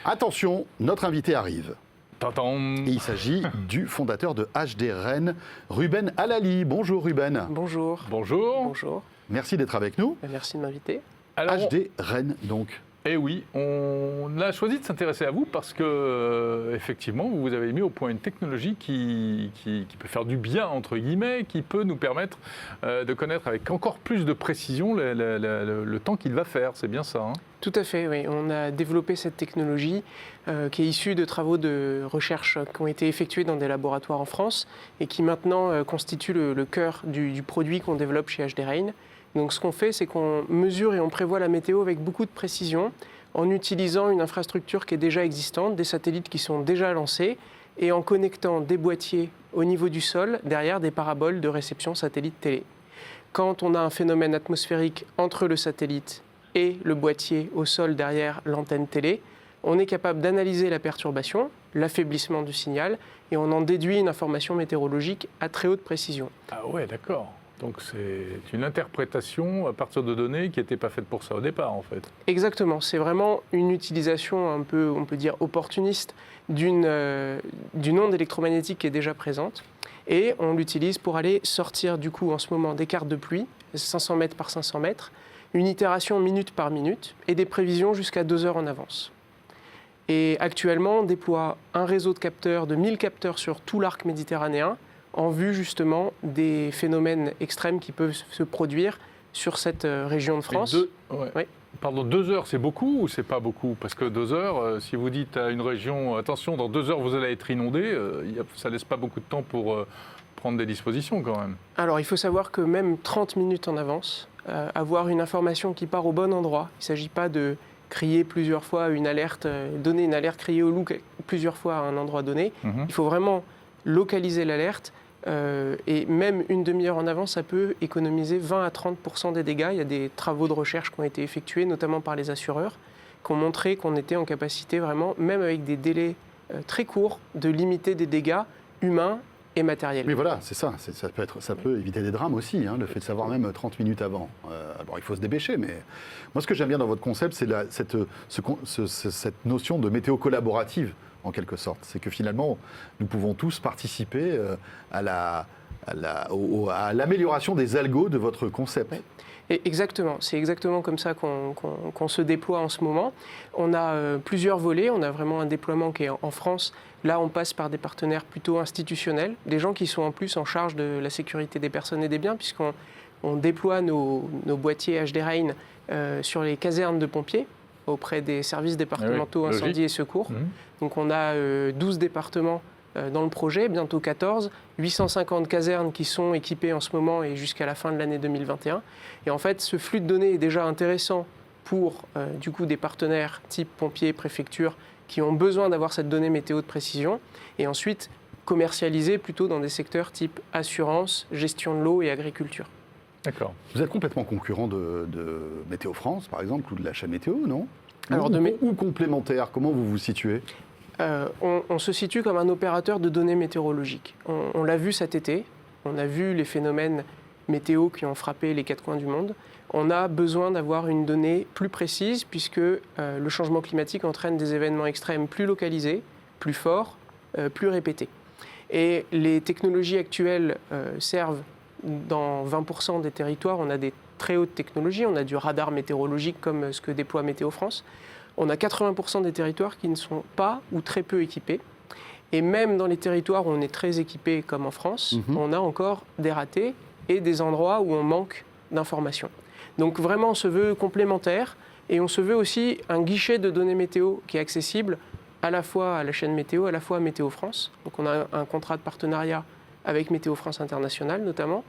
Attention, notre invité arrive. Tadam. Et il s'agit du fondateur de HD Rennes, Ruben Halali. Bonjour Ruben. Bonjour. Bonjour. Bonjour. Merci d'être avec nous. Merci de m'inviter. Alors, HD Rennes donc. eh oui, on a choisi de s'intéresser à vous parce que, effectivement, vous avez mis au point une technologie qui peut faire du bien, entre guillemets, qui peut nous permettre de connaître avec encore plus de précision le temps qu'il va faire. C'est bien ça, hein? Tout à fait, oui. On a développé cette technologie qui est issue de travaux de recherche qui ont été effectués dans des laboratoires en France et qui maintenant constitue le cœur du produit qu'on développe chez HD Rennes. Donc ce qu'on fait, c'est qu'on mesure et on prévoit la météo avec beaucoup de précision en utilisant une infrastructure qui est déjà existante, des satellites qui sont déjà lancés et en connectant des boîtiers au niveau du sol derrière des paraboles de réception satellite télé. Quand on a un phénomène atmosphérique entre le satellite et le boîtier au sol derrière l'antenne télé, on est capable d'analyser la perturbation, l'affaiblissement du signal et on en déduit une information météorologique à très haute précision. Ah ouais, d'accord. Donc c'est une interprétation à partir de données qui n'étaient pas faites pour ça au départ, en fait. Exactement, c'est vraiment une utilisation un peu, on peut dire, opportuniste d'une onde électromagnétique qui est déjà présente. Et on l'utilise pour aller sortir du coup en ce moment des cartes de pluie, 500 mètres par 500 mètres, une itération minute par minute et des prévisions jusqu'à 2 heures en avance. Et actuellement, on déploie un réseau de capteurs, de 1000 capteurs sur tout l'arc méditerranéen, en vue justement des phénomènes extrêmes qui peuvent se produire sur cette région de France. Ouais. Pardon, 2 heures, c'est beaucoup ou c'est pas beaucoup? Parce que 2 heures, si vous dites à une région, attention, dans 2 heures, vous allez être inondé, ça laisse pas beaucoup de temps pour prendre des dispositions quand même. Alors, il faut savoir que même 30 minutes en avance, avoir une information qui part au bon endroit, il ne s'agit pas de crier plusieurs fois une alerte, donner une alerte, crier au loup plusieurs fois à un endroit donné. Il faut vraiment localiser l'alerte. Et même une demi-heure en avance, ça peut économiser 20 à 30% des dégâts. Il y a des travaux de recherche qui ont été effectués, notamment par les assureurs, qui ont montré qu'on était en capacité vraiment, même avec des délais très courts, de limiter des dégâts humains et matériels. Oui, voilà, c'est ça. Ça peut éviter des drames aussi, hein, le fait de savoir même 30 minutes avant. Alors, il faut se dépêcher, mais moi, ce que j'aime bien dans votre concept, c'est cette notion de météo collaborative, en quelque sorte. C'est que finalement, nous pouvons tous participer à l'amélioration des algos de votre concept. Oui. Et exactement, c'est exactement comme ça qu'on se déploie en ce moment. On a plusieurs volets, on a vraiment un déploiement qui est en France. Là, on passe par des partenaires plutôt institutionnels, des gens qui sont en plus en charge de la sécurité des personnes et des biens, puisqu'on déploie nos boîtiers HD Rennes sur les casernes de pompiers, auprès des services départementaux incendie et secours. Donc on a 12 départements dans le projet, bientôt 14, 850 casernes qui sont équipées en ce moment et jusqu'à la fin de l'année 2021. Et en fait, ce flux de données est déjà intéressant pour du coup des partenaires type pompiers, préfecture, qui ont besoin d'avoir cette donnée météo de précision, et ensuite commercialisé plutôt dans des secteurs type assurance, gestion de l'eau et agriculture. D'accord. Vous êtes complètement concurrent de Météo France, par exemple, ou de la chaîne Météo, non? Alors, ou complémentaire, comment vous vous situez? On se situe comme un opérateur de données météorologiques. On l'a vu cet été, on a vu les phénomènes météo qui ont frappé les 4 coins du monde. On a besoin d'avoir une donnée plus précise puisque le changement climatique entraîne des événements extrêmes plus localisés, plus forts, plus répétés. Et les technologies actuelles servent dans 20% des territoires. On a des très hautes technologies, on a du radar météorologique comme ce que déploie Météo France. On a 80% des territoires qui ne sont pas ou très peu équipés. Et même dans les territoires où on est très équipé, comme en France, on a encore des ratés et des endroits où on manque d'informations. Donc vraiment, on se veut complémentaire et on se veut aussi un guichet de données météo qui est accessible à la fois à la chaîne Météo, à la fois à Météo France. Donc on a un contrat de partenariat avec Météo France International notamment,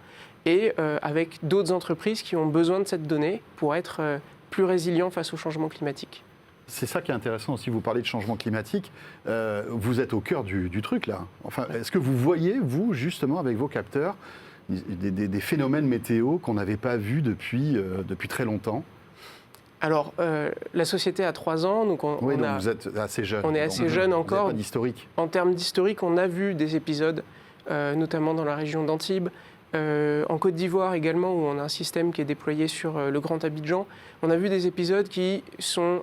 et avec d'autres entreprises qui ont besoin de cette donnée pour être plus résilients face au changement climatique. C'est ça qui est intéressant aussi, vous parlez de changement climatique, vous êtes au cœur du truc là. Enfin, est-ce que vous voyez, vous, justement, avec vos capteurs, des phénomènes météo qu'on n'avait pas vus depuis très longtemps? Alors, la société a 3 ans, donc vous êtes assez jeune. On est assez jeune encore. Vous n'avez pas d'historique. En termes d'historique, on a vu des épisodes, notamment dans la région d'Antibes, En Côte d'Ivoire également, où on a un système qui est déployé sur le Grand Abidjan, on a vu des épisodes qui sont,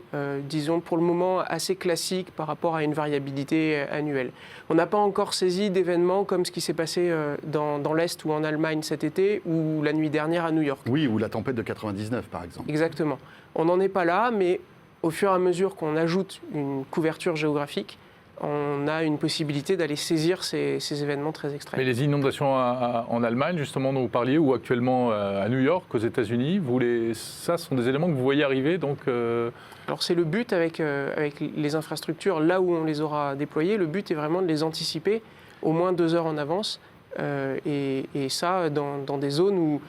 disons, pour le moment assez classiques par rapport à une variabilité annuelle. On n'a pas encore saisi d'événements comme ce qui s'est passé dans l'Est ou en Allemagne cet été ou la nuit dernière à New York. Oui, ou la tempête de 99, par exemple. Exactement. On n'en est pas là, mais au fur et à mesure qu'on ajoute une couverture géographique, on a une possibilité d'aller saisir ces événements très extrêmes. Mais les inondations en Allemagne, justement, dont vous parliez, ou actuellement à New York, aux États-Unis, ça sont des éléments que vous voyez arriver, donc... Alors c'est le but avec les infrastructures, là où on les aura déployées, le but est vraiment de les anticiper au moins 2 heures en avance, et ça dans des zones où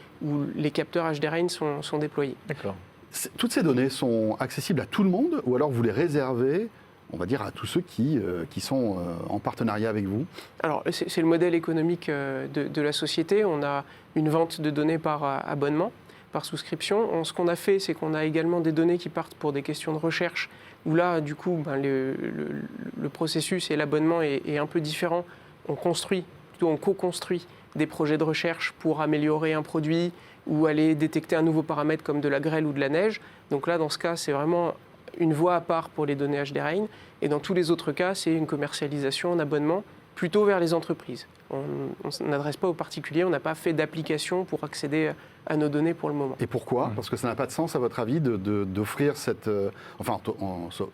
les capteurs HDRain sont déployés. D'accord. Toutes ces données sont accessibles à tout le monde, ou alors vous les réservez, on va dire, à tous ceux qui sont en partenariat avec vous? Alors, c'est le modèle économique de la société. On a une vente de données par abonnement, par souscription. Ce qu'on a fait, c'est qu'on a également des données qui partent pour des questions de recherche, où là, du coup, le processus et l'abonnement est un peu différent. On co-construit des projets de recherche pour améliorer un produit ou aller détecter un nouveau paramètre comme de la grêle ou de la neige. Donc là, dans ce cas, c'est vraiment une voie à part pour les données HDRain, et dans tous les autres cas, c'est une commercialisation en abonnement plutôt vers les entreprises. On n'adresse pas aux particuliers, on n'a pas fait d'application pour accéder à nos données pour le moment. Et pourquoi? Parce que ça n'a pas de sens, à votre avis, d'offrir cette...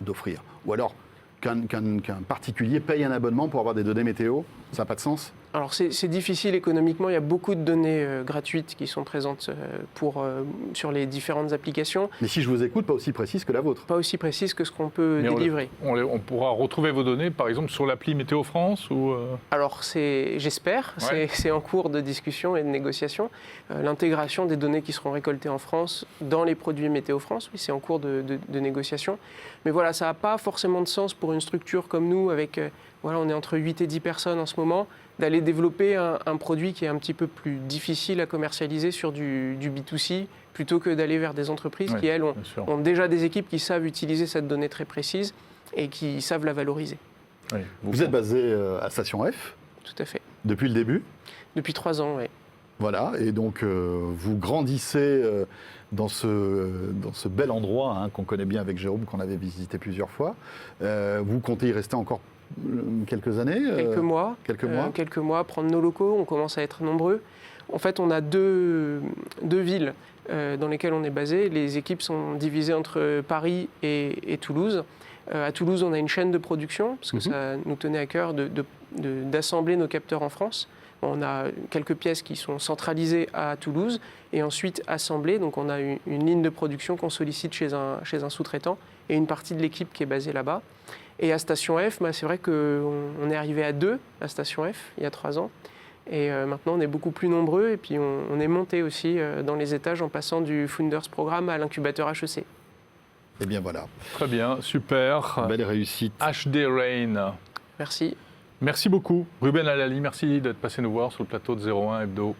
d'offrir. Ou alors qu'un particulier paye un abonnement pour avoir des données météo, ça n'a pas de sens? Alors c'est difficile économiquement, il y a beaucoup de données gratuites qui sont présentes sur les différentes applications. Mais si je vous écoute, pas aussi précise que la vôtre. Pas aussi précise que ce qu'on peut délivrer. On pourra retrouver vos données, par exemple, sur l'appli Météo France ou Alors j'espère, ouais. c'est en cours de discussion et de négociation. L'intégration des données qui seront récoltées en France dans les produits Météo France, oui, c'est en cours de négociation. Mais voilà, ça n'a pas forcément de sens pour une structure comme nous, avec, on est entre 8 et 10 personnes en ce moment, d'aller développer un produit qui est un petit peu plus difficile à commercialiser sur du B2C, plutôt que d'aller vers des entreprises qui, elles, ont déjà des équipes qui savent utiliser cette donnée très précise et qui savent la valoriser. Oui, vous êtes basé à Station F? Tout à fait. Depuis le début? Depuis 3 ans, oui. Voilà, et donc vous grandissez dans ce bel endroit qu'on connaît bien avec Jérôme, qu'on avait visité plusieurs fois. Vous comptez y rester encore quelques années? Quelques mois, prendre nos locaux, on commence à être nombreux. En fait, on a deux villes dans lesquelles on est basé. Les équipes sont divisées entre Paris et Toulouse. À Toulouse, on a une chaîne de production, parce que ça nous tenait à cœur d'assembler nos capteurs en France. On a quelques pièces qui sont centralisées à Toulouse et ensuite assemblées. Donc on a une ligne de production qu'on sollicite chez un sous-traitant et une partie de l'équipe qui est basée là-bas. Et à Station F, c'est vrai qu'on est arrivé à 2 à Station F il y a 3 ans. Et maintenant, on est beaucoup plus nombreux. Et puis on est monté aussi dans les étages en passant du Founders Programme à l'incubateur HEC. Eh bien voilà. Très bien, super. Belle réussite. HDRain. Merci. Merci beaucoup. Ruben Alali, merci d'être passé nous voir sur le plateau de 01 Hebdo.